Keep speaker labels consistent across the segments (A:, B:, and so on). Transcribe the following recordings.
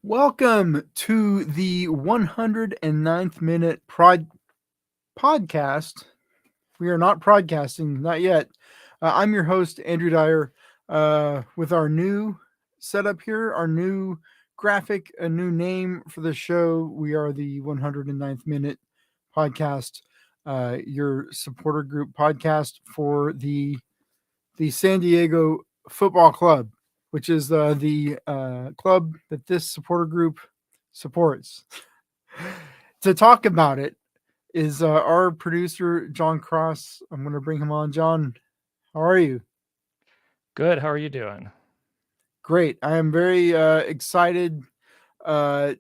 A: Welcome to the 109th minute podcast. We are not broadcasting, not yet. I'm your host, Andrew Dyer, with our new setup here, our new graphic, a new name for the show. We are the 109th minute podcast, your supporter group podcast for the San Diego Football Club, which is the club that this supporter group supports. To talk about it is our producer, John Cross. I'm going to bring him on. John, how are you?
B: Good. How are you doing?
A: Great. I am very excited. Uh,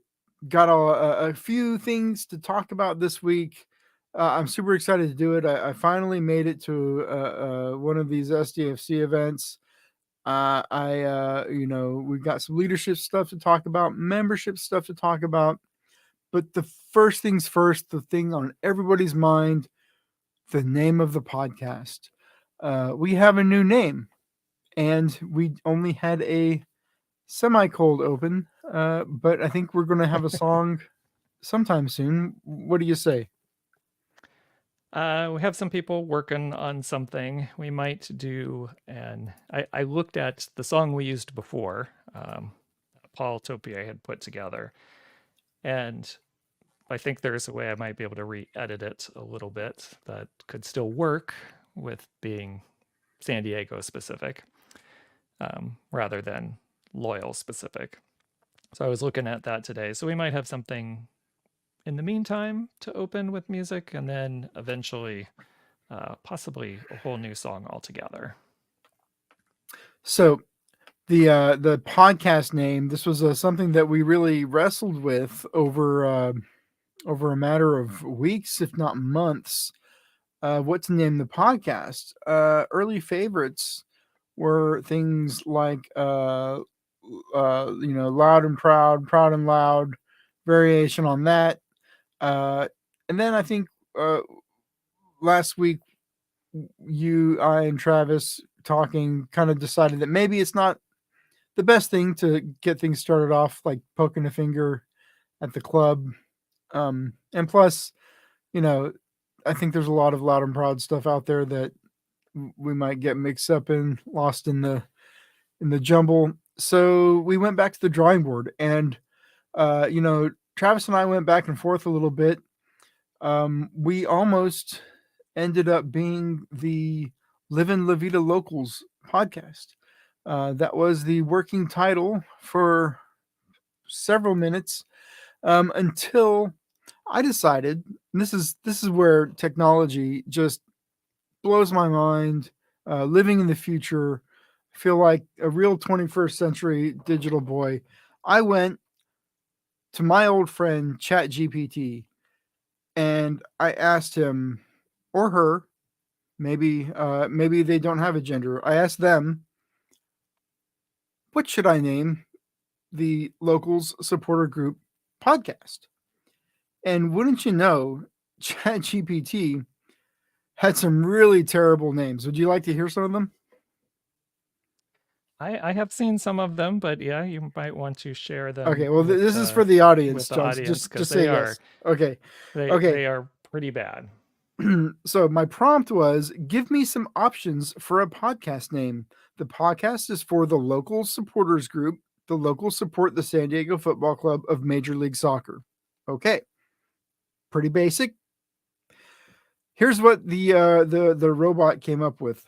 A: got a few things to talk about this week. I'm super excited to do it. I finally made it to one of these SDFC events. We've got some leadership stuff to talk about, membership stuff to talk about. But the first things first, the thing on everybody's mind, the name of the podcast. We have a new name, and we only had a semi-cold open, but I think we're going to have a song sometime soon. What do you say?
B: We have some people working on something. We might do, and I looked at the song we used before, Paul Topia had put together, and I think there's a way I might be able to re-edit it a little bit that could still work with being San Diego specific, rather than Loyal specific. So I was looking at that today. So we might have something in the meantime to open with music, and then eventually possibly a whole new song altogether.
A: So the podcast name. This was something that we really wrestled with over a matter of weeks, if not months. What to name the podcast? Early favorites were things like loud and proud, proud and loud, variation on that. And then I think last week you, I, and Travis talking kind of decided that maybe it's not the best thing to get things started off like poking a finger at the club. And plus, you know, I think there's a lot of loud and proud stuff out there that we might get mixed up in, lost in the jumble. So we went back to the drawing board, and Travis and I went back and forth a little bit. We almost ended up being the Livin' La Vida Locals podcast. That was the working title for several minutes until I decided. And this is where technology just blows my mind. Living in the future, I feel like a real 21st century digital boy. I went to my old friend ChatGPT and I asked him or her, maybe they don't have a gender. I asked them, what should I name the locals supporter group podcast? And wouldn't you know, ChatGPT had some really terrible names. Would you like to hear some of them?
B: I have seen some of them, but yeah, you might want to share them
A: Okay, well, this is for the
B: with
A: audience,
B: the
A: John.
B: audience
A: Just
B: because
A: just say yes. Okay, okay.
B: they are pretty bad.
A: So my prompt was, give me some options for a podcast name. The podcast is for the local supporters group. The locals support the San Diego Football Club of Major League Soccer. Okay, pretty basic. Here's what the robot came up with: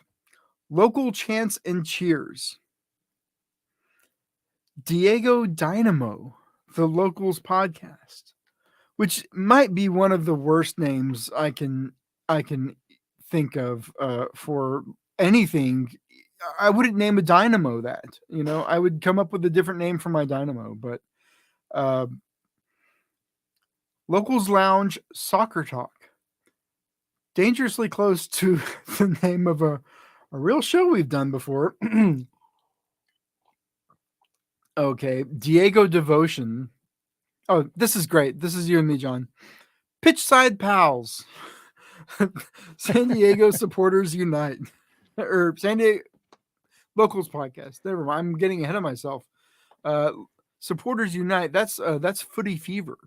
A: local chants and cheers. Diego Dynamo, the locals podcast, which might be one of the worst names I can think of for anything. I wouldn't name a dynamo that. I would come up with a different name for my dynamo, but uh, locals lounge soccer talk, dangerously close to the name of a real show we've done before. Okay, Diego Devotion. Oh, this is great. This is you and me, John. Pitchside Pals. San Diego Supporters Unite. Or San Diego Locals Podcast. Never mind. I'm getting ahead of myself. Uh, Supporters Unite. That's Footy Fever.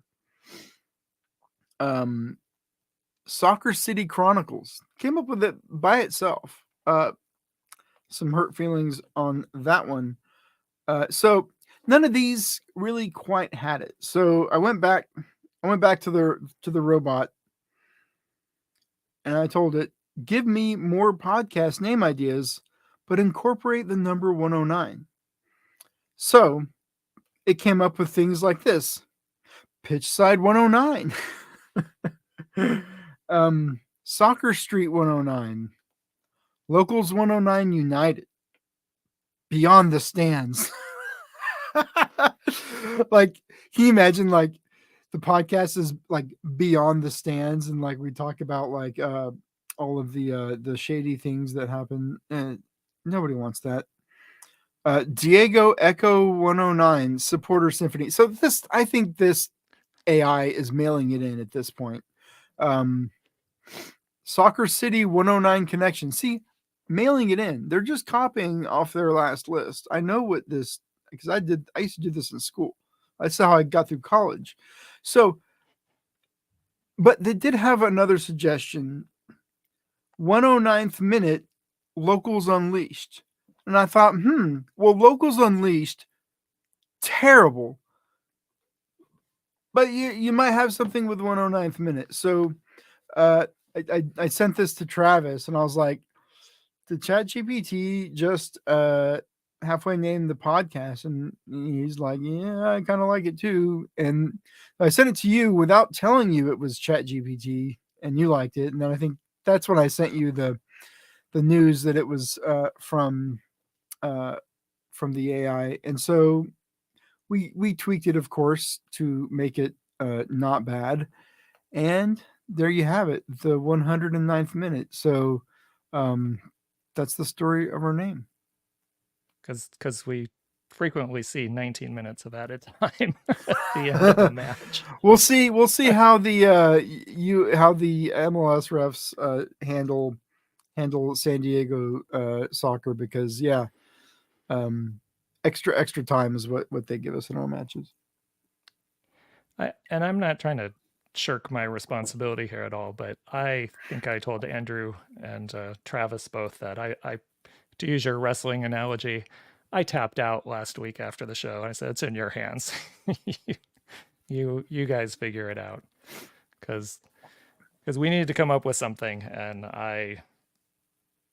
A: Soccer City Chronicles came up with it by itself. Some hurt feelings on that one. So none of these really quite had it. So I went back to the robot, and I told it, give me more podcast name ideas, but incorporate the number 109. So it came up with things like this: Pitchside 109, Soccer Street 109, Locals 109 United, Beyond the Stands. Like, can you imagine, like, the podcast is like Beyond the Stands, and like we talk about like all of the shady things that happen, and nobody wants that. Diego Echo 109 Supporter Symphony. So I think this AI is mailing it in at this point. Soccer City 109 Connection. See, mailing it in. They're just copying off their last list. I know what this, because I used to do this in school. That's how I got through college. So, but they did have another suggestion. 109th minute, Locals Unleashed. And I thought, well, Locals Unleashed, terrible. But you might have something with 109th minute. So I sent this to Travis, and I was like, did ChatGPT just halfway name the podcast? And he's like, yeah, I kind of like it too. And I sent it to you without telling you it was ChatGPT, and you liked it. And then I think that's when I sent you the news that it was from the AI. And so we tweaked it, of course, to make it not bad. And there you have it, the 109th minute. So that's the story of our name.
B: Because we frequently see 19 minutes of added time at the end of the match.
A: We'll see how the MLS refs handle San Diego soccer, because extra time is what they give us in our matches.
B: And I'm not trying to shirk my responsibility here at all, but I think I told Andrew and Travis both that I to use your wrestling analogy, I tapped out last week after the show. I said, it's in your hands. you guys figure it out, because we needed to come up with something, and I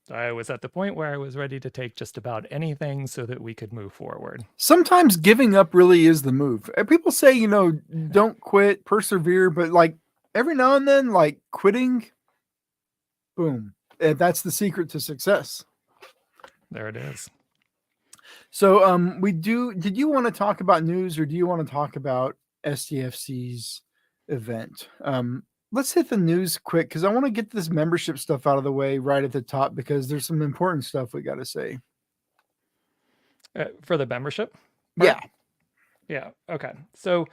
B: was at the point where I was ready to take just about anything so that we could move forward.
A: Sometimes giving up really is the move. People say, don't quit, persevere, but like every now and then, like quitting, boom, that's the secret to success.
B: There it is.
A: So did you want to talk about news, or do you want to talk about SDFC's event? Let's hit the news quick, because I want to get this membership stuff out of the way right at the top, because there's some important stuff we got to say.
B: For the membership?
A: Yeah.
B: Yeah. Okay. So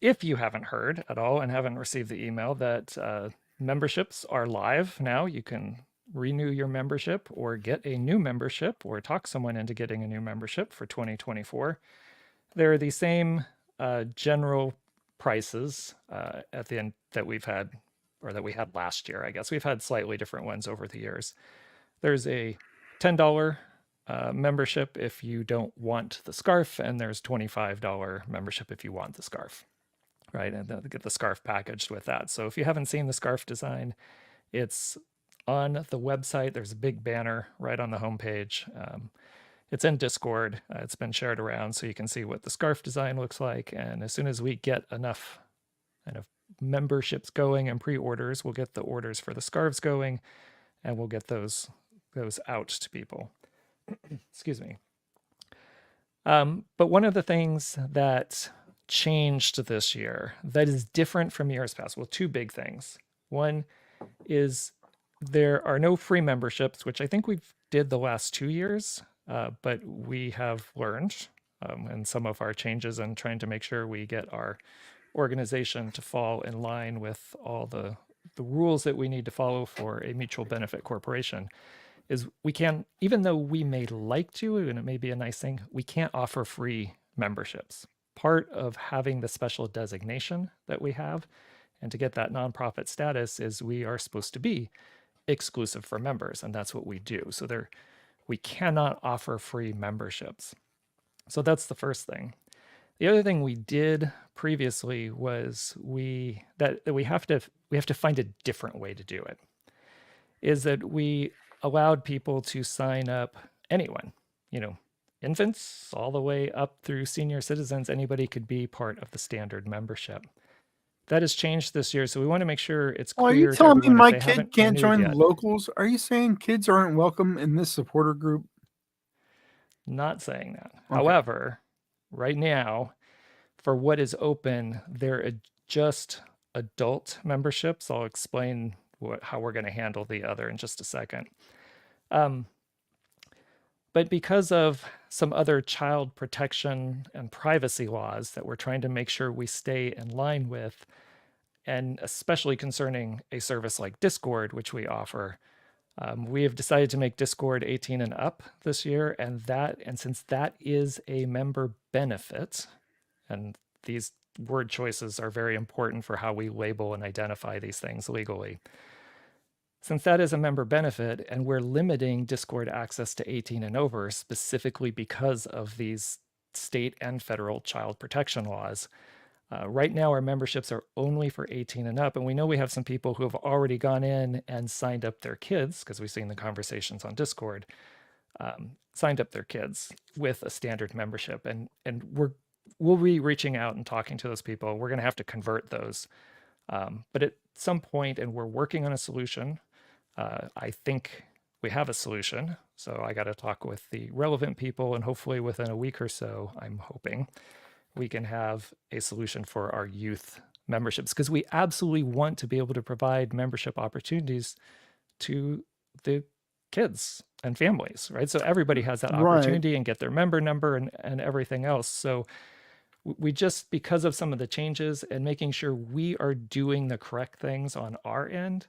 B: if you haven't heard at all and haven't received the email that memberships are live now, you can renew your membership or get a new membership or talk someone into getting a new membership for 2024. They're the same general prices at the end that we've had, or that we had last year. I guess we've had slightly different ones over the years. There's a $10 membership if you don't want the scarf, and there's $25 membership if you want the scarf, right? And then get the scarf packaged with that. So if you haven't seen the scarf design, it's on the website. There's a big banner right on the homepage. It's in Discord. It's been shared around, so you can see what the scarf design looks like. And as soon as we get enough kind of memberships going and pre-orders, we'll get the orders for the scarves going, and we'll get those out to people. Excuse me. But one of the things that changed this year that is different from years past, well, two big things. One is there are no free memberships, which I think we've did the last 2 years. But we have learned in some of our changes and trying to make sure we get our organization to fall in line with all the rules that we need to follow for a mutual benefit corporation, is we can, even though we may like to, and it may be a nice thing, we can't offer free memberships. part of having the special designation that we have and to get that nonprofit status is we are supposed to be exclusive for members, and that's what we do. So we cannot offer free memberships. So that's the first thing. The other thing we did previously was we have to find a different way to do it. Is that we allowed people to sign up, anyone, infants all the way up through senior citizens, anybody could be part of the standard membership. That has changed this year, so we want to make sure it's
A: Oh, are you
B: clear to
A: telling me
B: everyone if
A: my
B: they
A: kid
B: haven't
A: can't
B: renewed
A: join the
B: yet.
A: locals? Are you saying kids aren't welcome in this supporter group?
B: Not saying that.
A: Okay.
B: However, right now, for what is open, they're just adult memberships. I'll explain how we're going to handle the other in just a second. But because of some other child protection and privacy laws that we're trying to make sure we stay in line with, and especially concerning a service like Discord, which we offer, we have decided to make Discord 18 and up this year, and since that is a member benefit, and these word choices are very important for how we label and identify these things legally. Since that is a member benefit, and we're limiting Discord access to 18 and over specifically because of these state and federal child protection laws, right now our memberships are only for 18 and up. And we know we have some people who have already gone in and signed up their kids, because we've seen the conversations on Discord, signed up their kids with a standard membership. And we'll be reaching out and talking to those people. We're going to have to convert those. But at some point, and we're working on a solution, I think we have a solution. So I got to talk with the relevant people, and hopefully within a week or so, I'm hoping we can have a solution for our youth memberships, because we absolutely want to be able to provide membership opportunities to the kids and families, right? So everybody has that opportunity and get their member number and everything else. So we just, because of some of the changes and making sure we are doing the correct things on our end,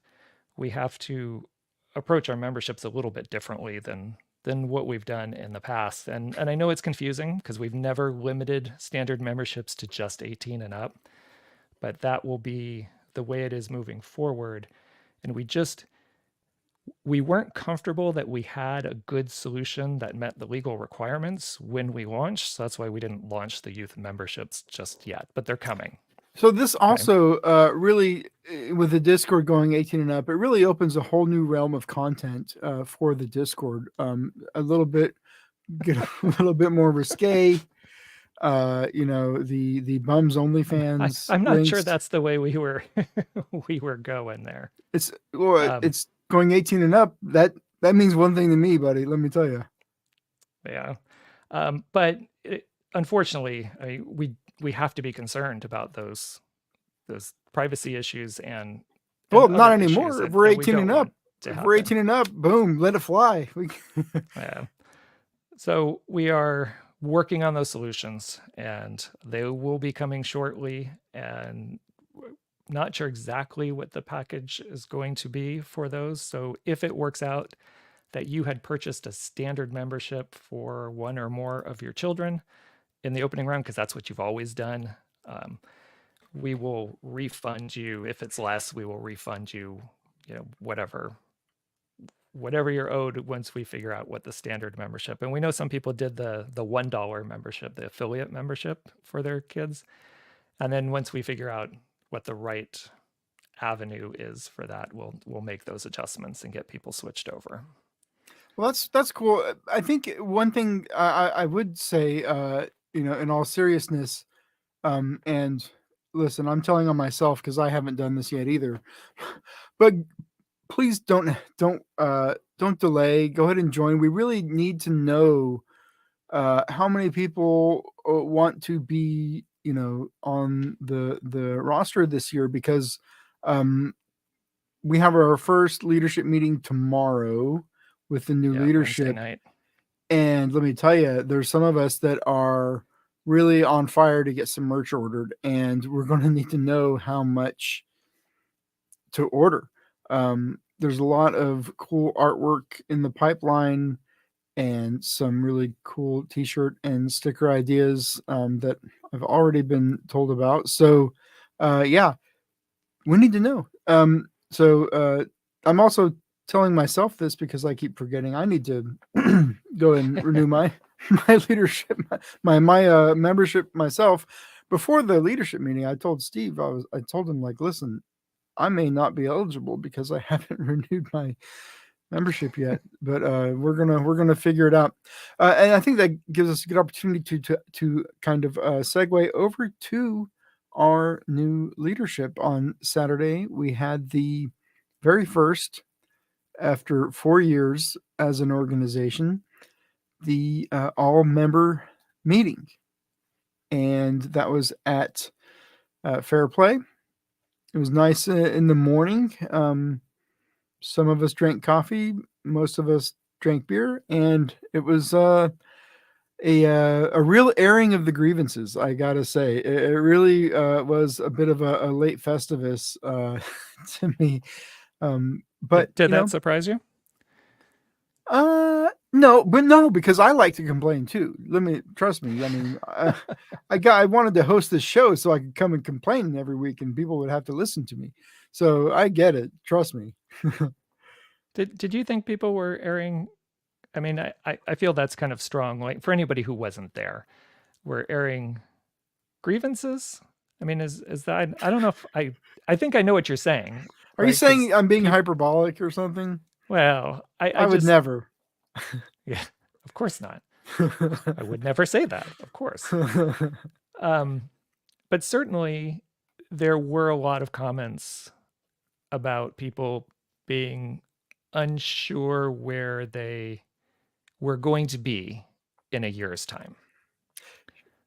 B: we have to approach our memberships a little bit differently than what we've done in the past. And I know it's confusing because we've never limited standard memberships to just 18 and up, but that will be the way it is moving forward. And we weren't comfortable that we had a good solution that met the legal requirements when we launched. So that's why we didn't launch the youth memberships just yet, but they're coming.
A: So this also really, with the Discord going 18 and up, it really opens a whole new realm of content for the Discord. A little bit more risque. The bums OnlyFans.
B: I'm not sure that's the way we were going there.
A: It's going 18 and up. That means one thing to me, buddy. Let me tell you.
B: Yeah, but unfortunately, we have to be concerned about those privacy issues and
A: not anymore. If we're 18 and up, boom, let it fly.
B: Yeah. So we are working on those solutions, and they will be coming shortly, and not sure exactly what the package is going to be for those. So if it works out that you had purchased a standard membership for one or more of your children in the opening round, because that's what you've always done, we will refund you. If it's less, we will refund you, whatever you're owed once we figure out what the standard membership. And we know some people did the $1 membership, the affiliate membership for their kids. And then once we figure out what the right avenue is for that, we'll make those adjustments and get people switched over.
A: Well, that's cool. I think one thing I would say, in all seriousness, and listen, I'm telling on myself because I haven't done this yet either, but please don't delay. Go ahead and join. We really need to know how many people want to be, on the roster this year, because we have our first leadership meeting tomorrow with the new leadership.
B: Wednesday night.
A: And let me tell you, there's some of us that are really on fire to get some merch ordered, and we're going to need to know how much to order. There's a lot of cool artwork in the pipeline and some really cool t-shirt and sticker ideas that I've already been told about. So, yeah, we need to know. I'm also telling myself this because I keep forgetting. I need to go and renew my my leadership, my membership myself. Before the leadership meeting, I told Steve, I told him, like, listen, I may not be eligible because I haven't renewed my membership yet, but we're gonna figure it out, and I think that gives us a good opportunity to kind of segue over to our new leadership. On Saturday, we had the very first, after 4 years as an organization, the all member meeting, and that was at Fair Play. It was nice in the morning. Some of us drank coffee, most of us drank beer, and it was a real airing of the grievances. I gotta say, it really was a bit of a late Festivus to me. But
B: Did that surprise you?
A: no, but no, because I like to complain too. Trust me. I mean, I wanted to host this show so I could come and complain every week, and people would have to listen to me. So I get it. Trust me.
B: Did you think people were airing? I mean, I feel that's kind of strong. Like for anybody who wasn't there, we're airing grievances. I mean, is that? I don't know if I think I know what you're saying,
A: Are you
B: right? Because
A: saying I'm being hyperbolic or something?
B: well, I
A: I would
B: just
A: never.
B: yeah, of course not. I would never say that, of course. But certainly there were a lot of comments about people being unsure where they were going to be in a year's time.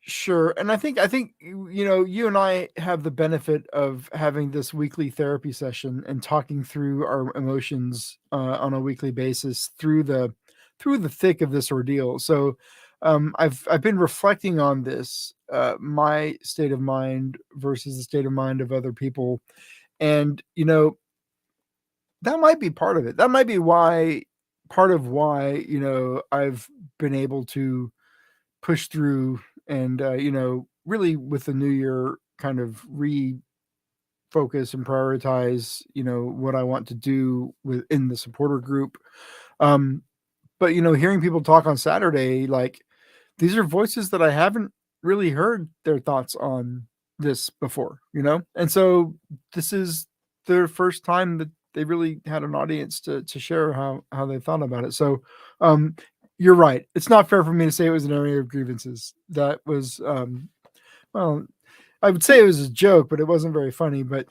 A: Sure. And I think you and I have the benefit of having this weekly therapy session and talking through our emotions on a weekly basis through the thick of this ordeal. So I've been reflecting on this, my state of mind versus the state of mind of other people, and that might be part of it. That might be why part of why I've been able to push through, and really with the new year kind of refocus and prioritize what I want to do within the supporter group. um but hearing people talk on Saturday, like, these are voices that I haven't really heard their thoughts on this before, and so this is their first time that they really had an audience to share how they thought about it. So um you're right, it's not fair for me to say it was an area of grievances. That was well, I would say it was a joke, but it wasn't very funny. But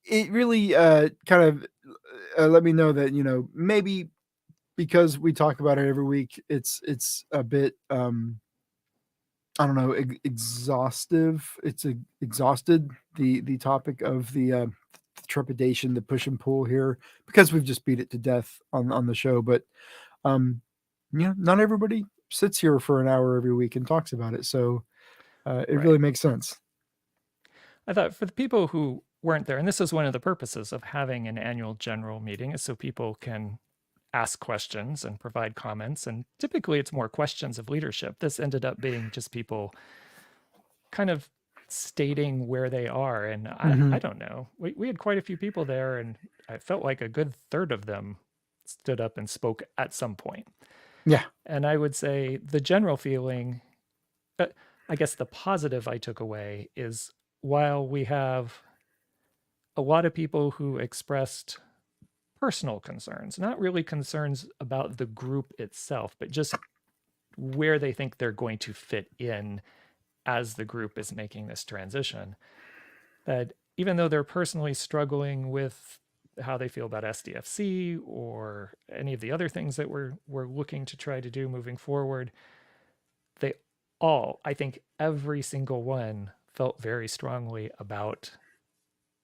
A: it really kind of let me know that maybe because we talk about it every week, it's a bit I don't know, exhaustive. It's exhausted the topic of the trepidation, the push and pull here, because we've just beat it to death on the show. But not everybody sits here for an hour every week and talks about it. So it
B: Right.
A: really makes sense.
B: I thought for the people who weren't there, and this is one of the purposes of having an annual general meeting, is so people can ask questions and provide comments. And typically it's more questions of leadership. This ended up being just people kind of stating where they are. And
A: Hmm.
B: I don't know. We had quite a few people there, and I felt like a good third of them stood up and spoke at some point.
A: Yeah.
B: And I would say the general feeling, uh, I guess the positive I took away is while we have a lot of people who expressed personal concerns, not really concerns about the group itself, but just where they think they're going to fit in as the group is making this transition. That even though they're personally struggling with how they feel about SDFC or any of the other things that we're looking to try to do moving forward, they all, I think every single one felt very strongly about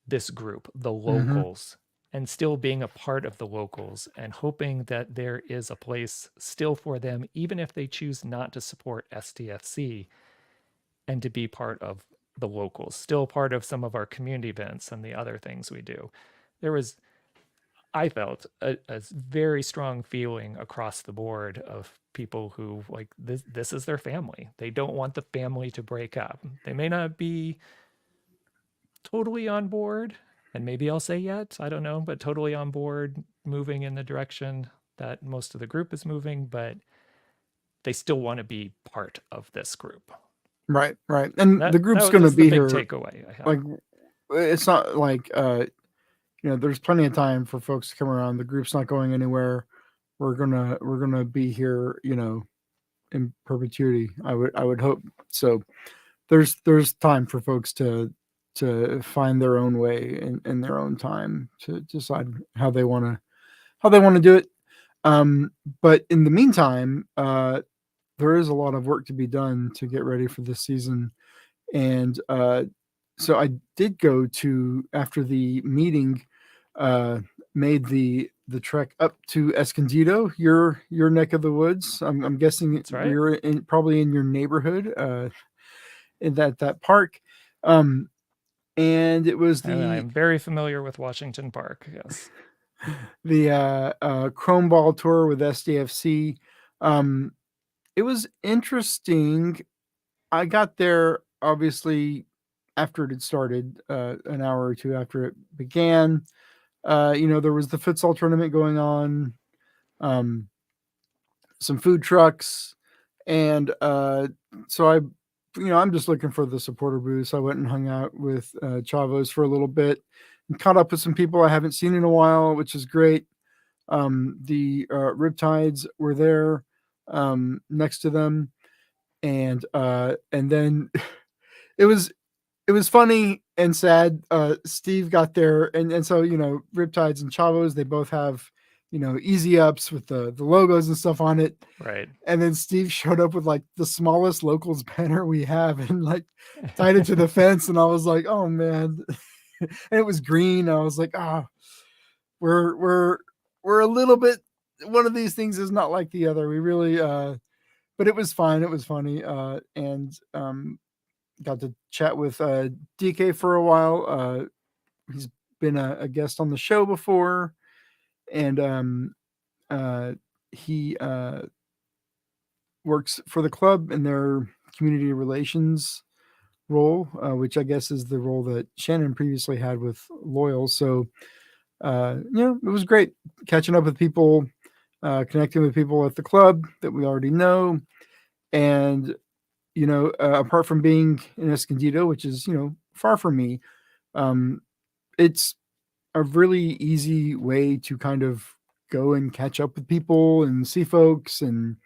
B: this group, the
A: Hmm.
B: locals, and still being a part of the locals and hoping that there is a place still for them, even if they choose not to support SDFC and to be part of the locals, still part of some of our community events and the other things we do. There was, I felt a very strong feeling across the board of people who like this is their family. They don't want the family to break up. They may not be totally on board, and maybe I'll say yet, I don't know, but totally on board moving in the direction that most of the group is moving, but they still want to be part of this group.
A: Right, right. And the group's
B: That
A: going to
B: was the
A: be
B: big
A: here.
B: takeaway I had.
A: Like, it's not like, there's plenty of time for folks to come around. The group's not going anywhere. We're gonna be here, in perpetuity. I would hope so. There's time for folks to find their own way in their own time to decide how they want to do it. Um, but in the meantime, there is a lot of work to be done to get ready for this season, and so I did go to after the meeting, uh, made the trek up to Escondido, your neck of the woods. I'm guessing
B: That's right.
A: we're probably in your neighborhood, in that park, um, and it was
B: And I'm very familiar with Washington Park. Yes.
A: the Chrome Ball tour with SDFC. Um, it was interesting. I got there obviously after it had started, an hour or two after it began. There was the futsal tournament going on, um, some food trucks, and so I'm just looking for the supporter booth. So I went and hung out with Chavos for a little bit and caught up with some people I haven't seen in a while, which is great. The Riptides were there, next to them, and then it was it was funny and sad. Steve got there, and so Riptides and Chavos, they both have easy ups with the logos and stuff on it.
B: Right.
A: And then Steve showed up with like the smallest locals banner we have, and like tied it to the fence. And I was like, oh man, and it was green. I was like, we're a little bit. One of these things is not like the other. We really, but it was fine. It was funny, and got to chat with DK for a while. He's been a guest on the show before, and he works for the club in their community relations role, which I guess is the role that Shannon previously had with Loyal. So, it was great catching up with people, connecting with people at the club that we already know, and apart from being in Escondido, which is far from me, um, it's a really easy way to kind of go and catch up with people and see folks and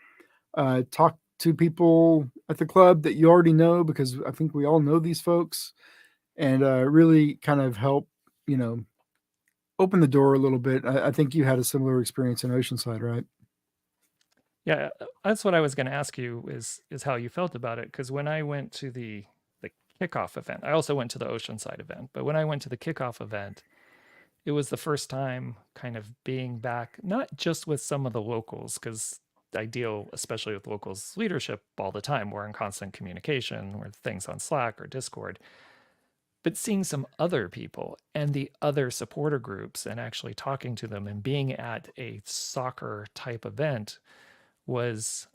A: talk to people at the club that you already know, because I think we all know these folks, and really kind of help open the door a little bit. I think you had a similar experience in Oceanside, right?
B: Yeah, that's what I was going to ask you is how you felt about it, because when I went to the kickoff event, I also went to the Oceanside event, but when I went to the kickoff event, it was the first time kind of being back, not just with some of the locals, because I deal especially with locals leadership all the time. We're in constant communication, we're things on Slack or Discord, but seeing some other people and the other supporter groups and actually talking to them and being at a soccer type event was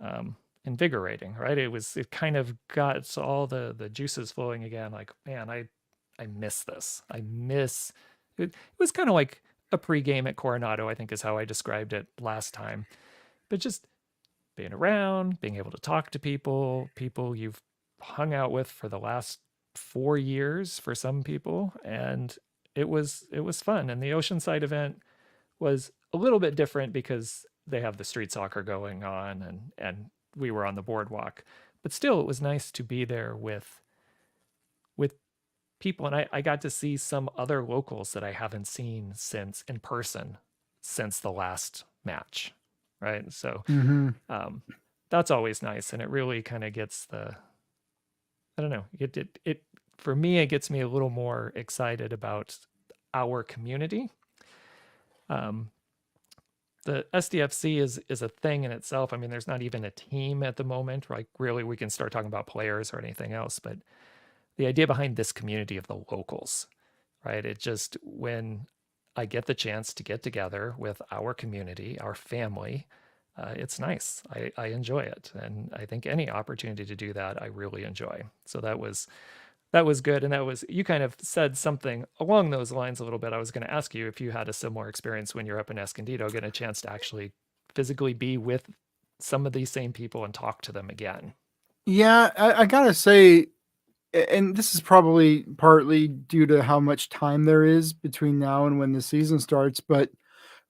B: invigorating, right? It kind of got all the juices flowing again. Like, man, I miss this. I miss it. It was kind of like a pregame at Coronado, I think is how I described it last time. But just being around, being able to talk to people you've hung out with for the last 4 years for some people, and it was fun. And the Oceanside event was a little bit different because they have the street soccer going on, and we were on the boardwalk, but still it was nice to be there with people. And I got to see some other locals that I haven't seen since in person since the last match, right? So
A: Mm-hmm.
B: um, that's always nice, and it really kind of gets the, I don't know, it for me, it gets me a little more excited about our community. um, the SDFC is a thing in itself. I mean, there's not even a team at the moment. Like, really, we can start talking about players or anything else. But the idea behind this community of the locals, right? It just, when I get the chance to get together with our community, our family. It's nice. I enjoy it, and I think any opportunity to do that, I really enjoy. So that was good, and that was, you kind of said something along those lines a little bit. I was going to ask you if you had a similar experience when you're up in Escondido, getting a chance to actually physically be with some of these same people and talk to them again.
A: Yeah, I gotta say, and this is probably partly due to how much time there is between now and when the season starts, but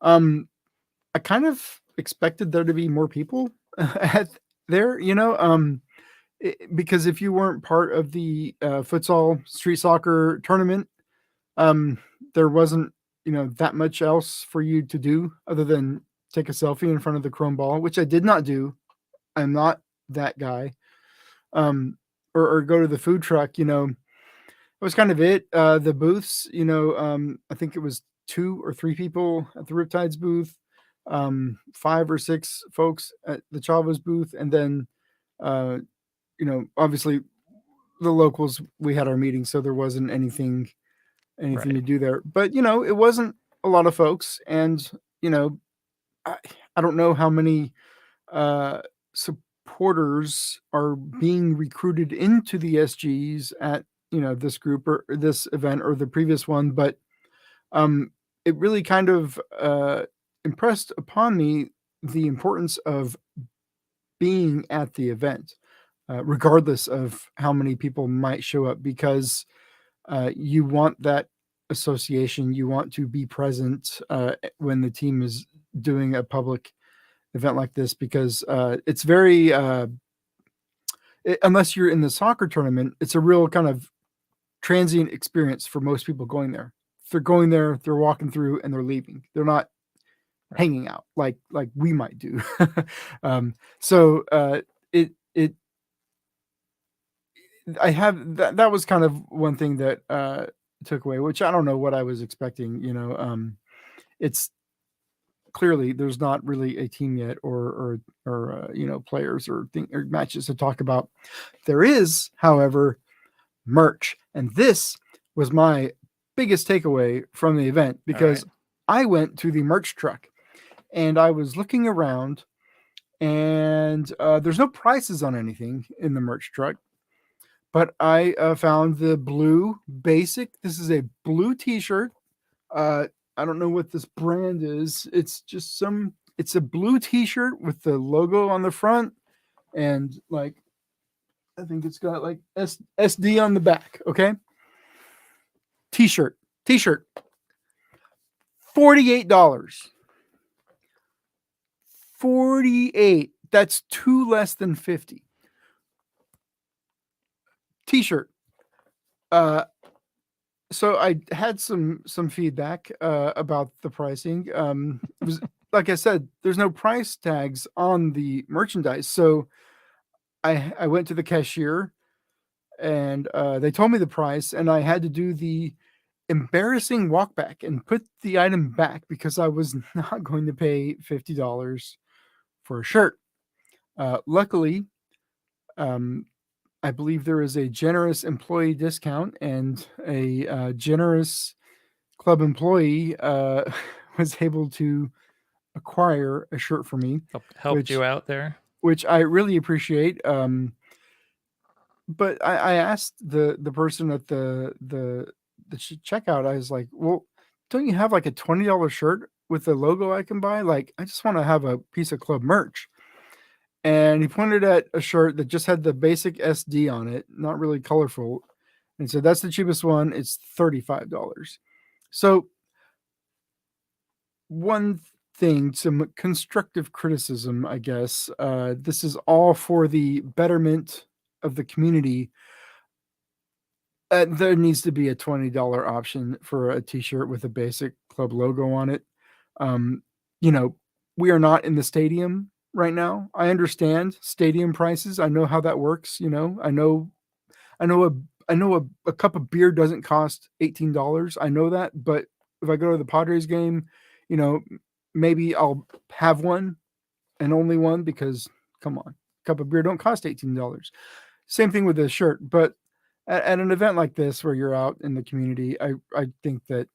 A: um, I kind of expected there to be more people at there, because if you weren't part of the futsal street soccer tournament, um, there wasn't that much else for you to do other than take a selfie in front of the chrome ball, which I did not do. I'm not that guy. Um, or go to the food truck. That was kind of it. The booths, I think it was 2 or 3 people at the Riptides booth, 5 or 6 folks at the Chavos booth, and then, obviously the locals. We had our meeting, so there wasn't anything
B: Right.
A: to do there. But it wasn't a lot of folks, and you know, I, I don't know how many supporters are being recruited into the SGs at this group or this event or the previous one, but um, it really kind of impressed upon me the importance of being at the event, regardless of how many people might show up, because you want that association. You want to be present when the team is doing a public event like this, because it's very unless you're in the soccer tournament, it's a real kind of transient experience for most people going there. They're going there, they're walking through, and they're leaving. They're not
B: Right.
A: hanging out like we might do. So it I have that was kind of one thing that took away, which I don't know what I was expecting. It's clearly there's not really a team yet, or players or matches to talk about. There is, however, merch, and this was my biggest takeaway from the event,
B: All right.
A: because I went to the merch truck and I was looking around, and there's no prices on anything in the merch truck, but I found the blue basic. This is a blue T-shirt. I don't know what this brand is. It's just some. It's a blue T-shirt with the logo on the front, and like I think it's got like SD on the back. Okay, T-shirt, $48. 48. That's two less than 50. T-shirt. Uh, so I had some feedback about the pricing. It was like I said, there's no price tags on the merchandise. So I went to the cashier, and they told me the price, and I had to do the embarrassing walk back and put the item back because I was not going to pay $50 for a shirt. Luckily, um, I believe there is a generous employee discount, and a generous club employee was able to acquire a shirt for me,
B: Helped
A: which
B: you out there.
A: which I really appreciate. But I asked the person at the checkout. I was like, "Well, don't you have like a $20 shirt with a logo I can buy? Like, I just want to have a piece of club merch." And he pointed at a shirt that just had the basic SD on it, not really colorful, and said, "That's the cheapest one. It's $35." So one thing, some constructive criticism, I guess. This is all for the betterment of the community. There needs to be a $20 option for a T-shirt with a basic club logo on it. Um, you know, we are not in the stadium right now. I understand stadium prices. I know how that works. I know a a cup of beer doesn't cost $18. I know that, but if I go to the Padres game, maybe I'll have one and only one, because come on, cup of beer don't cost $18. Same thing with this shirt, but at an event like this where you're out in the community, I think that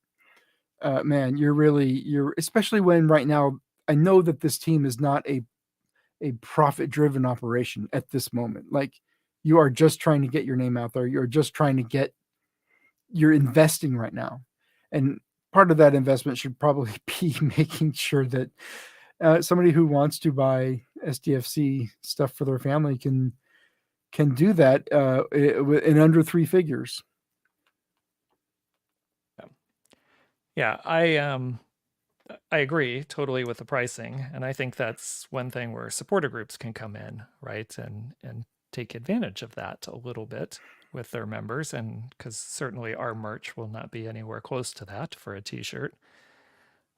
A: man, you're especially when right now I know that this team is not a profit driven operation at this moment. Like you are just trying to get your name out there. You're just trying to get you're investing right now. And part of that investment should probably be making sure that somebody who wants to buy SDFC stuff for their family can do that in under 3 figures.
B: Yeah, I agree totally with the pricing, and I think that's one thing where supporter groups can come in, right, and take advantage of that a little bit with their members, and because certainly our merch will not be anywhere close to that for a T-shirt.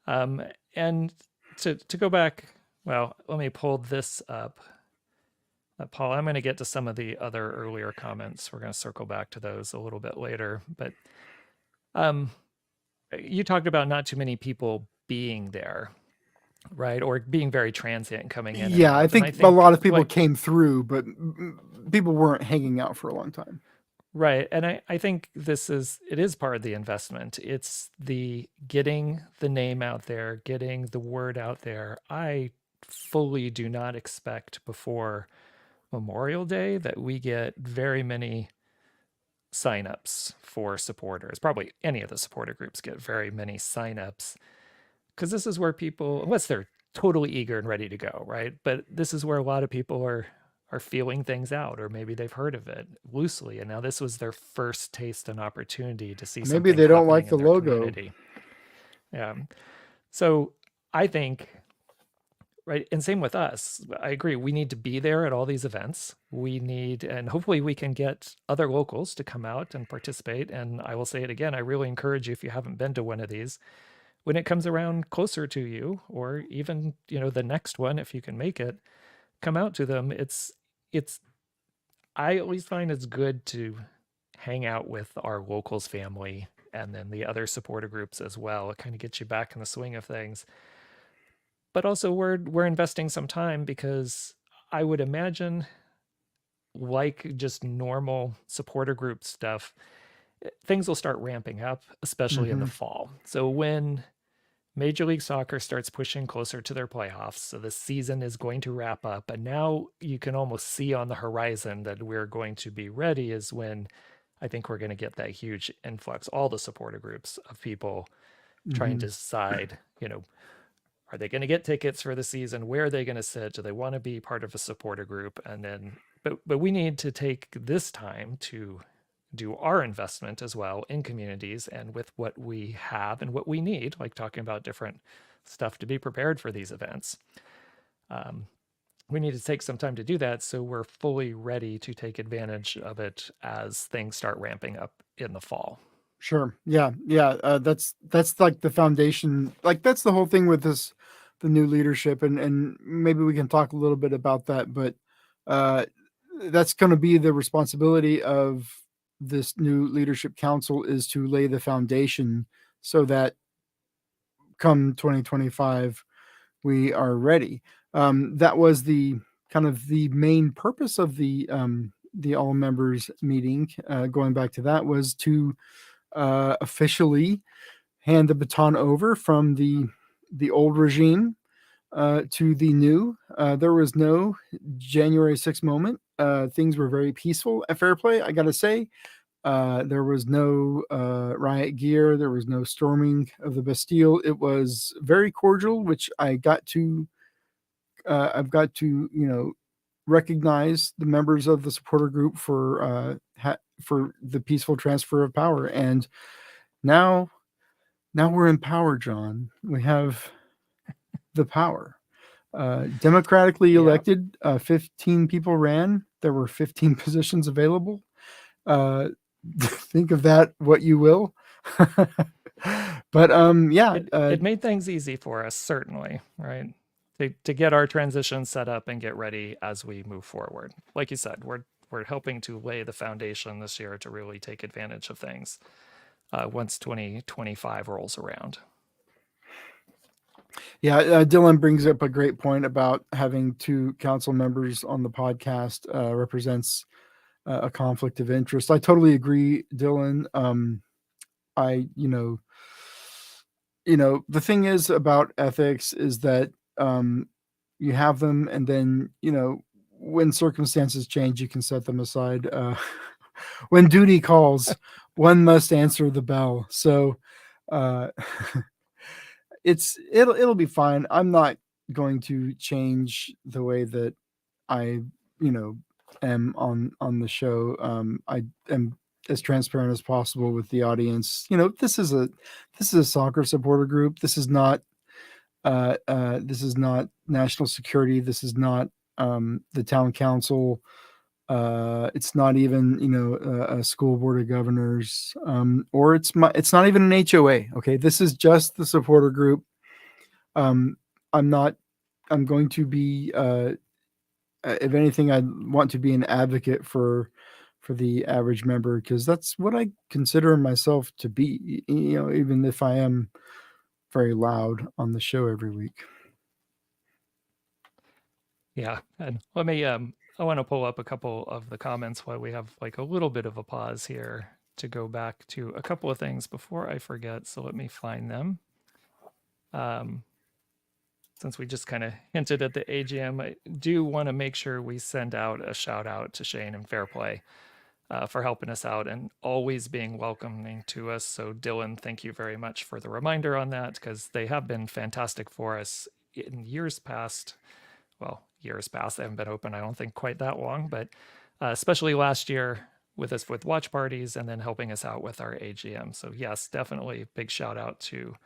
B: And to go back, well, let me pull this up. Paul, I'm going to get to some of the other earlier comments. We're going to circle back to those a little bit later, but you talked about not too many people being there, right? Or being very transient and coming in.
A: Yeah,
B: and
A: I think a lot of people came through, but people weren't hanging out for a long time.
B: Right. And I think it is part of the investment. It's the getting the name out there, getting the word out there. I fully do not expect before Memorial Day that we get very many signups for supporters. Probably any of the supporter groups get very many signups because this is where people, unless they're totally eager and ready to go, right? But this is where a lot of people are feeling things out, or maybe they've heard of it loosely, and now this was their first taste and opportunity to see
A: maybe
B: something
A: they don't like
B: happening
A: the
B: in their
A: logo.
B: community. Yeah. So I think, right, and same with us, I agree, we need to be there at all these events. We need, and hopefully we can get other locals to come out and participate. And I will say it again, I really encourage you, if you haven't been to one of these, when it comes around closer to you, or even, the next one, if you can make it, come out to them. I always find it's good to hang out with our locals family and then the other supporter groups as well. It kind of gets you back in the swing of things. But also we're investing some time, because I would imagine, like just normal supporter group stuff, things will start ramping up, especially in the fall. So when Major League Soccer starts pushing closer to their playoffs, so the season is going to wrap up, and now you can almost see on the horizon that we're going to be ready, is when I think we're going to get that huge influx, all the supporter groups of people trying to decide, are they going to get tickets for the season? Where are they going to sit? Do they want to be part of a supporter group? And then, but we need to take this time to do our investment as well in communities and with what we have and what we need, like talking about different stuff to be prepared for these events. We need to take some time to do that, so we're fully ready to take advantage of it as things start ramping up in the fall.
A: Sure. Yeah. That's like the foundation. Like that's the whole thing with the new leadership, and maybe we can talk a little bit about that. But that's going to be the responsibility of this new leadership council, is to lay the foundation so that come 2025 we are ready. That was the kind of the main purpose of the all members meeting. Going back to that, was to officially hand the baton over from the old regime to the new. There was no January 6th moment. Things were very peaceful at Fair Play, I gotta say. There was no riot gear. There was no storming of the Bastille. It was very cordial, which I've got to recognize the members of the supporter group for the peaceful transfer of power. And now we're in power, John. We have the power. Democratically elected, 15 people ran. There were 15 positions available. Think of that what you will. But
B: it made things easy for us, certainly, right? To get our transition set up and get ready as we move forward. Like you said, we're helping to lay the foundation this year to really take advantage of things once 2025 rolls around.
A: Yeah, Dylan brings up a great point about having 2 council members on the podcast represents a conflict of interest. I totally agree, Dylan. the thing is about ethics is that you have them, and then when circumstances change, you can set them aside. When duty calls, one must answer the bell. So uh, it'll be fine. I'm not going to change the way that I am on the show. I am as transparent as possible with the audience. This is a soccer supporter group. This is not national security. This is not the town council. It's not even a school board of governors, or it's not even an HOA. Okay, this is just the supporter group. Um, I'm not. I'm going to be. If anything, I want to be an advocate for the average member, because that's what I consider myself to be. Even if I am very loud on the show every week.
B: Yeah, and let me I want to pull up a couple of the comments while we have like a little bit of a pause here to go back to a couple of things before I forget. So let me find them. Since we just kind of hinted at the AGM, I do want to make sure we send out a shout out to Shane and Fairplay for helping us out and always being welcoming to us. So Dylan, thank you very much for the reminder on that, because they have been fantastic for us in years past. Well, years past, they haven't been open, I don't think, quite that long, but especially last year with us with watch parties and then helping us out with our AGM. So yes, definitely big shout out to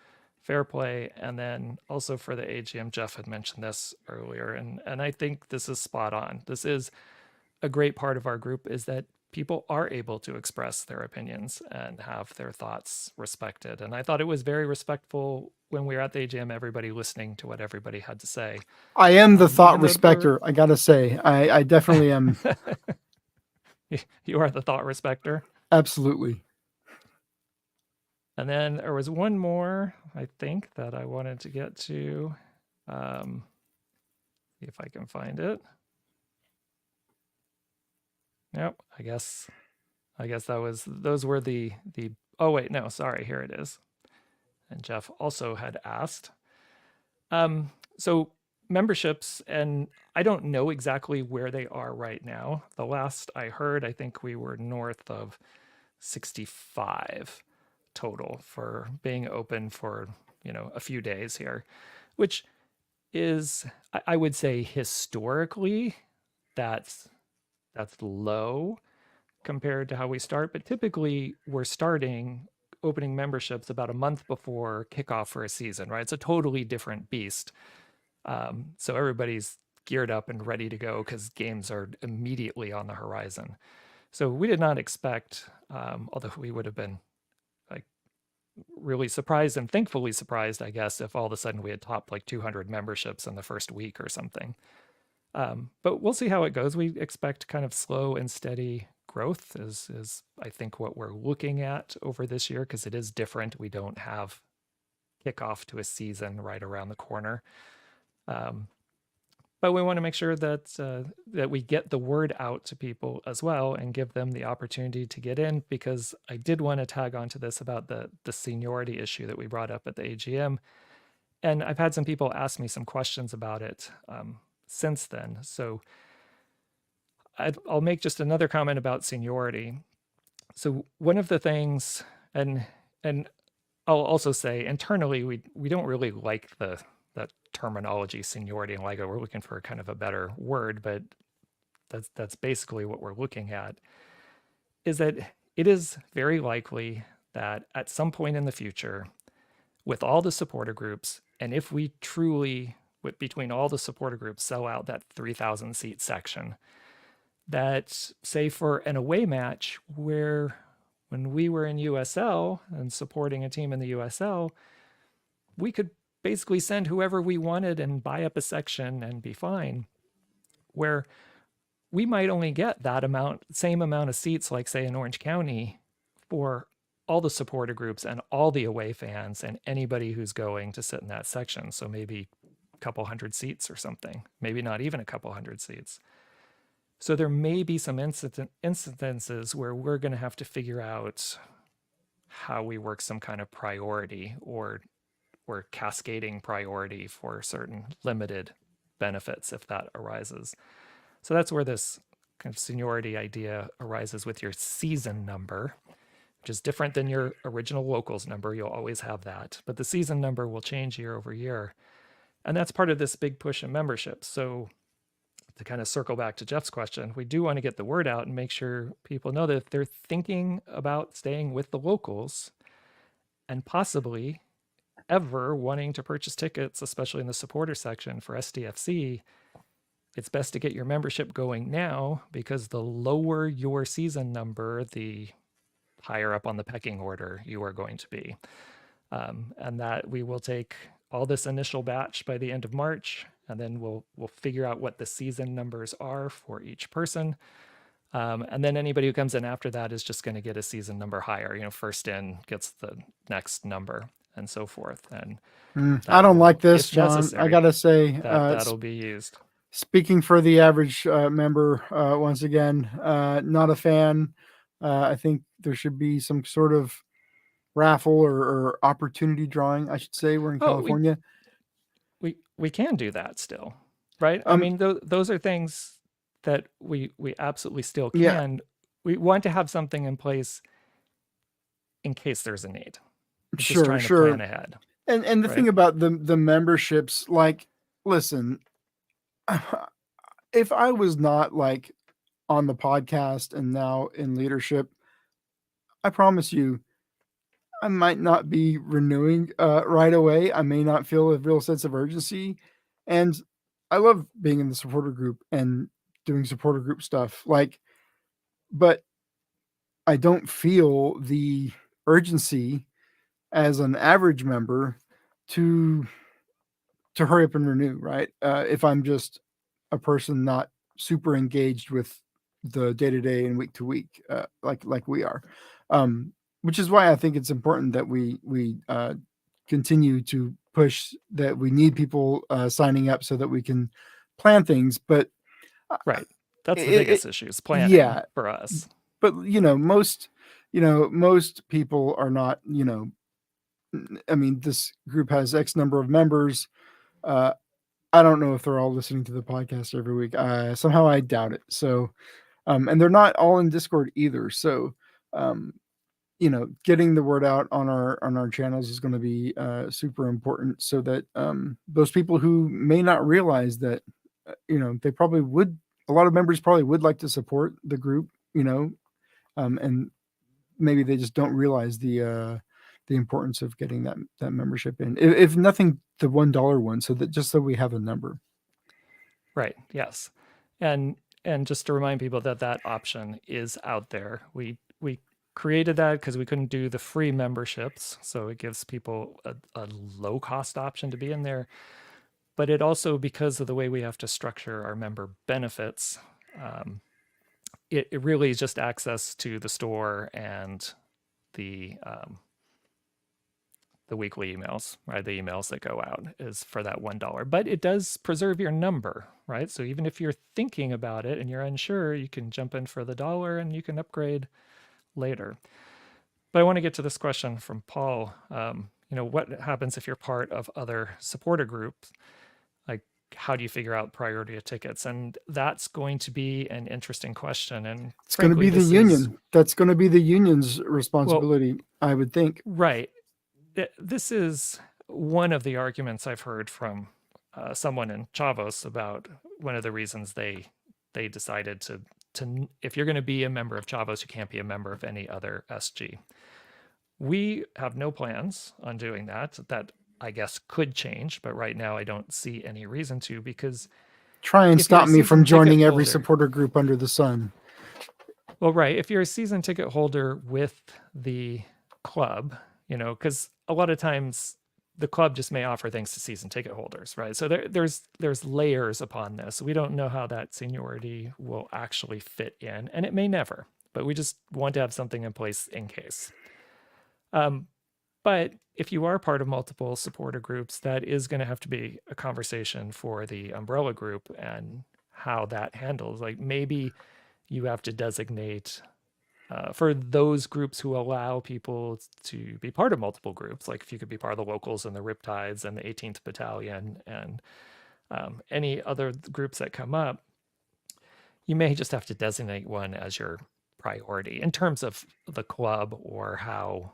B: Fairplay. And then also for the AGM, Jeff had mentioned this earlier, and I think this is spot on. This is a great part of our group, is that people are able to express their opinions and have their thoughts respected. And I thought it was very respectful when we were at the AGM, everybody listening to what everybody had to say.
A: I am the thought
B: Even though
A: respecter. I gotta say, I definitely am.
B: you are the thought respecter.
A: Absolutely.
B: And then there was one more, I think, that I wanted to get to. See if I can find it. Nope, I guess those were the oh wait, no, sorry, here it is. And Jeff also had asked. So memberships, and I don't know exactly where they are right now. The last I heard, I think we were north of 65 total for being open for, a few days here, which is, I would say, historically, that's low compared to how we start. But typically, we're starting opening memberships about a month before kickoff for a season, right? It's a totally different beast. So everybody's geared up and ready to go because games are immediately on the horizon. So we did not expect, although we would have been like really surprised and thankfully surprised, I guess, if all of a sudden we had topped like 200 memberships in the first week or something. But we'll see how it goes. We expect kind of slow and steady growth is I think what we're looking at over this year, because it is different. We don't have kickoff to a season right around the corner. But we want to make sure that that we get the word out to people as well and give them the opportunity to get in, because I did want to tag onto this about the seniority issue that we brought up at the AGM. And I've had some people ask me some questions about it since then. So I'll make just another comment about seniority. So one of the things, and I'll also say internally, we don't really like that terminology seniority and LIGO. We're looking for kind of a better word, but that's basically what we're looking at, is that it is very likely that at some point in the future, with all the supporter groups, and if we truly, between all the supporter groups, sell out that 3,000 seat section, that say for an away match, where when we were in USL and supporting a team in the USL, we could basically send whoever we wanted and buy up a section and be fine. Where we might only get that same amount of seats, like say in Orange County, for all the supporter groups and all the away fans and anybody who's going to sit in that section. So maybe a couple hundred seats or something, maybe not even a couple hundred seats. So there may be some instances where we're going to have to figure out how we work some kind of priority, or we're cascading priority for certain limited benefits if that arises. So that's where this kind of seniority idea arises with your season number, which is different than your original locals number. You'll always have that, but the season number will change year over year. And that's part of this big push in membership. So to kind of circle back to Jeff's question, we do want to get the word out and make sure people know that if they're thinking about staying with the locals and possibly ever wanting to purchase tickets, especially in the supporter section for SDFC, it's best to get your membership going now, because the lower your season number, the higher up on the pecking order you are going to be. And that we will take all this initial batch by the end of March, and then we'll figure out what the season numbers are for each person. And then anybody who comes in after that is just going to get a season number higher. First in gets the next number, and so forth. And
A: I don't like this,
B: if
A: John. I
B: necessary,
A: gotta say,
B: that'll be used.
A: speaking for the average member, once again, not a fan. I think there should be some sort of raffle or opportunity drawing, I should say. We're in California.
B: We can do that still, right? I mean, those are things that we absolutely still can.
A: Yeah.
B: We want to have something in place in case there's a need. We're just
A: Sure,
B: trying
A: sure.
B: to plan ahead.
A: And the
B: right?
A: thing about the memberships, like, listen, if I was not like on the podcast and now in leadership, I promise you, I might not be renewing right away. I may not feel a real sense of urgency. And I love being in the supporter group and doing supporter group stuff. Like, but I don't feel the urgency as an average member to hurry up and renew, right? If I'm just a person not super engaged with the day to day and week to week, like we are, which is why I think it's important that we continue to push that we need people signing up so that we can plan things. But
B: right, that's the biggest issue is planning.
A: Yeah,
B: for us.
A: But most people are not. I mean, this group has X number of members. I don't know if they're all listening to the podcast every week. Somehow I doubt it. So, and they're not all in Discord either. So, getting the word out on our channels is going to be super important, so that those people who may not realize that, they probably would. A lot of members probably would like to support the group, and maybe they just don't realize the importance of getting that membership in. If nothing, the $1 one, so that we have a number.
B: Right. Yes. And just to remind people that option is out there. We created that because we couldn't do the free memberships, so it gives people a low cost option to be in there. But it also, because of the way we have to structure our member benefits, it really is just access to the store and the weekly emails, right? The emails that go out is for that $1, but it does preserve your number, right? So even if you're thinking about it and you're unsure, you can jump in for the $1 and you can upgrade later. But I want to get to this question from Paul. What happens if you're part of other supporter groups? Like, how do you figure out priority of tickets? And that's going to be an interesting question. And
A: it's going to be the union. That's going to be the union's responsibility, I would think.
B: Right. This is one of the arguments I've heard from someone in Chavos about one of the reasons they decided to if you're going to be a member of Chavos, you can't be a member of any other SG. We have no plans on doing that. That, I guess, could change, but right now I don't see any reason to, because
A: try and stop me from joining every supporter group under the sun.
B: Well, right. If you're a season ticket holder with the club, because a lot of times the club just may offer things to season ticket holders, right? So there's layers upon this. We don't know how that seniority will actually fit in, and it may never, but we just want to have something in place in case. But if you are part of multiple supporter groups, that is going to have to be a conversation for the umbrella group and how that handles. Like, maybe you have to designate for those groups who allow people to be part of multiple groups, like if you could be part of the locals and the Riptides and the 18th Battalion and any other groups that come up, you may just have to designate one as your priority in terms of the club or how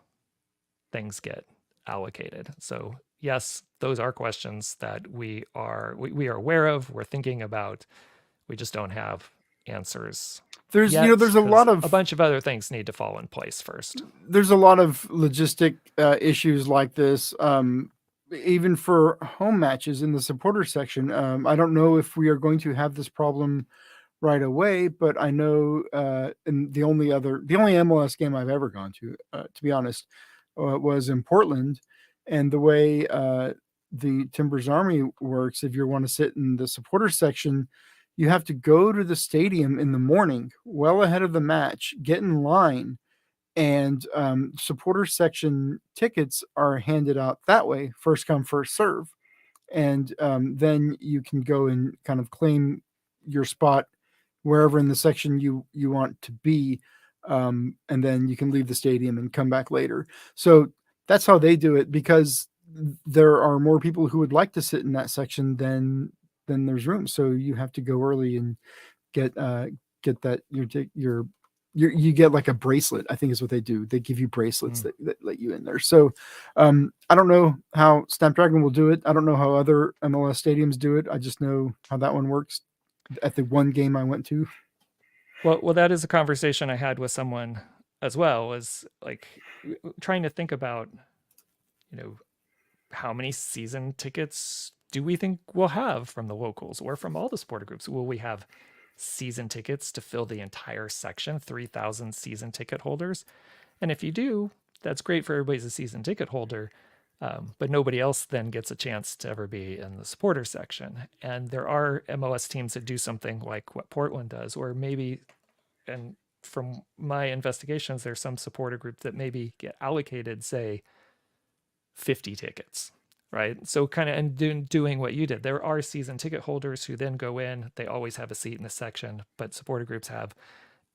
B: things get allocated. So yes, those are questions that we are aware of, we're thinking about. We just don't have answers
A: There's
B: yet
A: there's a
B: 'cause
A: lot
B: a
A: of
B: bunch of other things need to fall in place first.
A: there's a lot of logistic issues like this. Even for home matches in the supporter section, I don't know if we are going to have this problem right away, but I know and the only MLS game I've ever gone to be honest, was in Portland, and the way the Timbers Army works, if you want to sit in the supporter section, you have to go to the stadium in the morning, well ahead of the match, get in line, and supporter section tickets are handed out that way, first come, first serve, and then you can go and kind of claim your spot wherever in the section you want to be, and then you can leave the stadium and come back later. So that's how they do it, because there are more people who would like to sit in that section than there's room. So you have to go early and get that you get like a bracelet, I think is what they do. They give you bracelets that let you in there. So I don't know how Snapdragon will do it. I don't know how other MLS stadiums do it. I just know how that one works at the one game I went to.
B: Well, that is a conversation I had with someone as well, was like trying to think about, how many season tickets do we think we'll have from the locals or from all the supporter groups? Will we have season tickets to fill the entire section, 3,000 season ticket holders? And if you do, that's great for everybody's a season ticket holder, but nobody else then gets a chance to ever be in the supporter section. And there are MLS teams that do something like what Portland does, or maybe, and from my investigations, there's some supporter group that maybe get allocated, say, 50 tickets, right? So kind of, and doing what you did, there are season ticket holders who then go in, they always have a seat in the section, but supporter groups have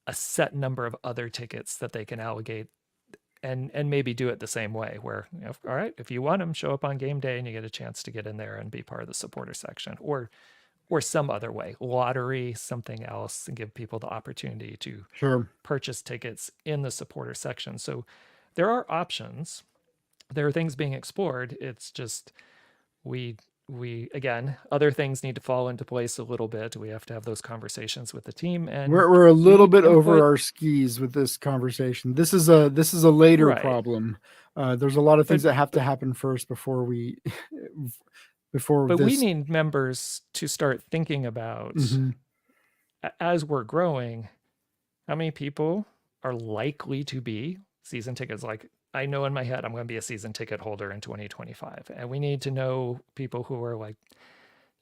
B: a set number of other tickets that they can allocate, and maybe do it the same way where, all right, if you want them, show up on game day and you get a chance to get in there and be part of the supporter section, or some other way, lottery, something else, and give people the opportunity to purchase tickets in the supporter section. So there are options. There are things being explored. It's just we again, other things need to fall into place a little bit. We have to have those conversations with the team, and
A: we're a little bit over our skis with this conversation. This is a later problem. There's a lot of things that have to happen first before we
B: but we need members to start thinking about, as we're growing, how many people are likely to be season tickets. Like, I know in my head I'm going to be a season ticket holder in 2025, and we need to know people who are like,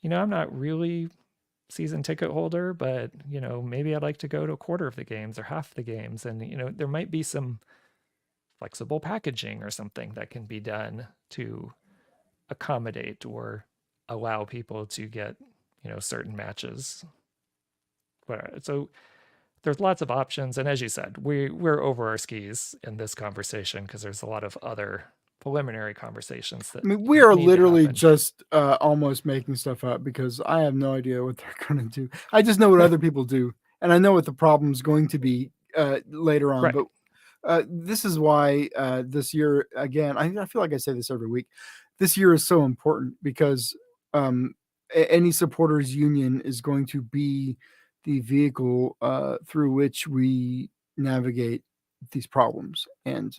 B: I'm not really season ticket holder, but maybe I'd like to go to a quarter of the games or half the games, and there might be some flexible packaging or something that can be done to accommodate or allow people to get certain matches. So there's lots of options, and as you said, we're over our skis in this conversation because there's a lot of other preliminary conversations that
A: we are literally just almost making stuff up, because I have no idea what they're going to do. I just know what other people do, and I know what the problem's going to be later on. Right. But this is why this year, again, I feel like I say this every week, this year is so important, because any supporters union is going to be the vehicle through which we navigate these problems. And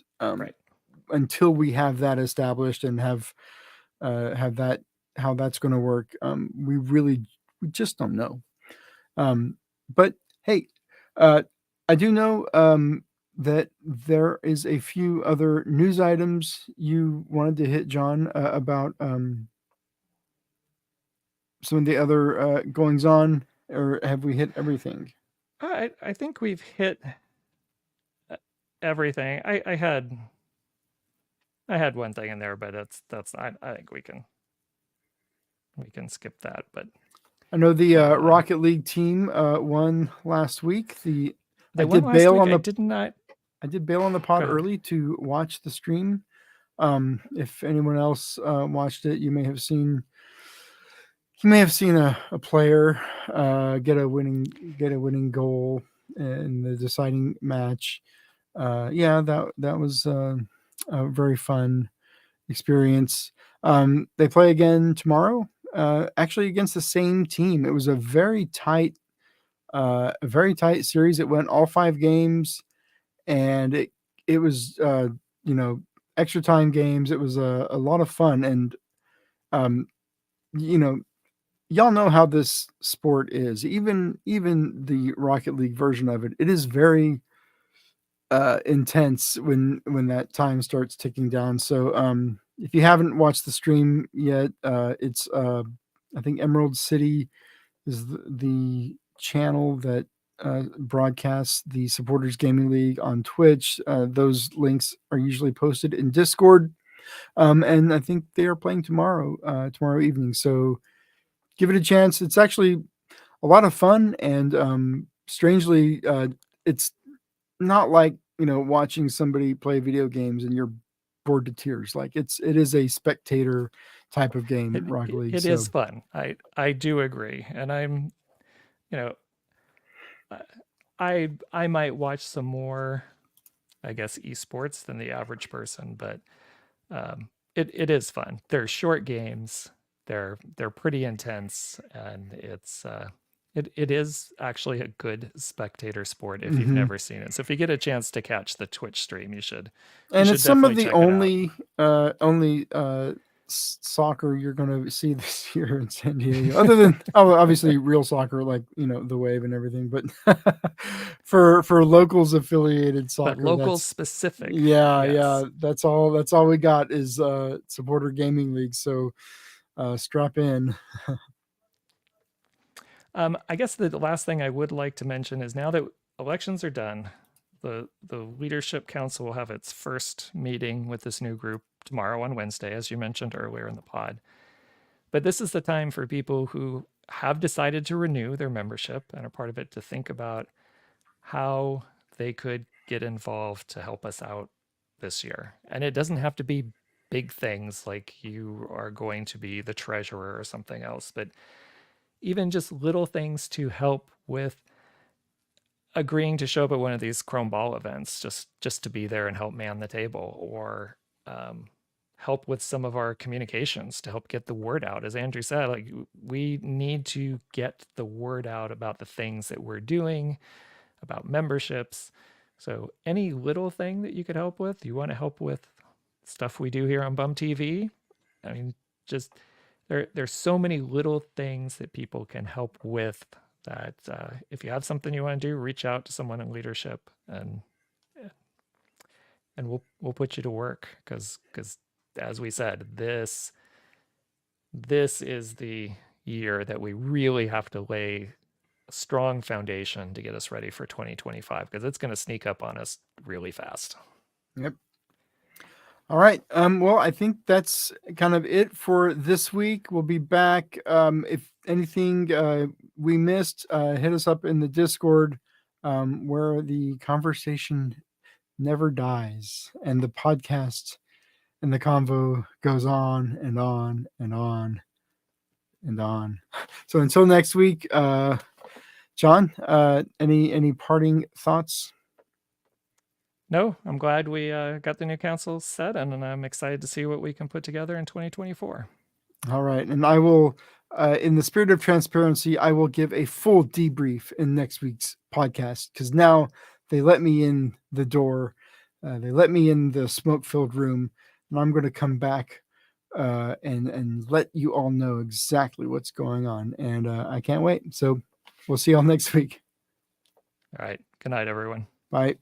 A: until we have that established and have that, how that's going to work, we just don't know. But hey, I do know that there is a few other news items you wanted to hit, John, about some of the other goings on, or have we hit everything?
B: I think we've hit everything. I had one thing in there, but that's I think we can skip that. But
A: I know the Rocket League team won last week.
B: They won last week. I did not
A: bail on the pod
B: Go ahead.
A: early to watch the stream. If anyone else watched it, you may have seen a player get a winning goal in the deciding match. Yeah, that was a very fun experience. They play again tomorrow, actually against the same team. It was a very tight series. It went all 5 games, and it was extra time games. It was a lot of fun, and um, you know y'all know how this sport is. Even the Rocket League version of it, it is very intense when that time starts ticking down. So if you haven't watched the stream yet, it's I think Emerald City is the channel that broadcasts the Supporters Gaming League on Twitch. Those links are usually posted in Discord, and I think they are playing tomorrow evening. So give it a chance. It's actually a lot of fun, and strangely, it's not like watching somebody play video games and you're bored to tears. Like it is a spectator type of game, Rocket League.
B: It
A: So
B: is fun. I do agree, and I'm, you know, I might watch some more, I guess, esports than the average person, but it is fun. They're short games. They're pretty intense, and it is actually a good spectator sport if you've never seen it. So if you get a chance to catch the Twitch stream, you should.
A: and it's some of the
B: check it out.
A: only soccer you're going to see this year in San Diego, other than obviously real soccer, like the Wave and everything. But for locals affiliated soccer,
B: But local specific.
A: yeah,
B: yes.
A: yeah, that's all we got is Supporter Gaming League. So strap in.
B: I guess the last thing I would like to mention is, now that elections are done, the Leadership Council will have its first meeting with this new group tomorrow on Wednesday, as you mentioned earlier in the pod. But this is the time for people who have decided to renew their membership and are part of it to think about how they could get involved to help us out this year. And it doesn't have to be big things like you are going to be the treasurer or something else, but even just little things to help with agreeing to show up at one of these Chrome Ball events, just to be there and help man the table, or help with some of our communications to help get the word out. As Andrew said, like, we need to get the word out about the things that we're doing, about memberships. So any little thing that you could help with, you want to help with stuff we do here on Bum TV, I mean, just there's so many little things that people can help with, that if you have something you want to do, reach out to someone in leadership, and we'll put you to work, because as we said, this is the year that we really have to lay a strong foundation to get us ready for 2025, because it's going to sneak up on us really fast.
A: Yep. All right. Well, I think that's kind of it for this week. We'll be back. If anything we missed, hit us up in the Discord, where the conversation never dies, and the podcast and the convo goes on and on and on and on. So until next week, John, any parting thoughts?
B: No, I'm glad we got the new council set, and I'm excited to see what we can put together in 2024.
A: All right. And I will, in the spirit of transparency, I will give a full debrief in next week's podcast, because now they let me in the door. They let me in the smoke-filled room, and I'm going to come back and let you all know exactly what's going on. And I can't wait. So we'll see y'all next week.
B: All right. Good night, everyone.
A: Bye.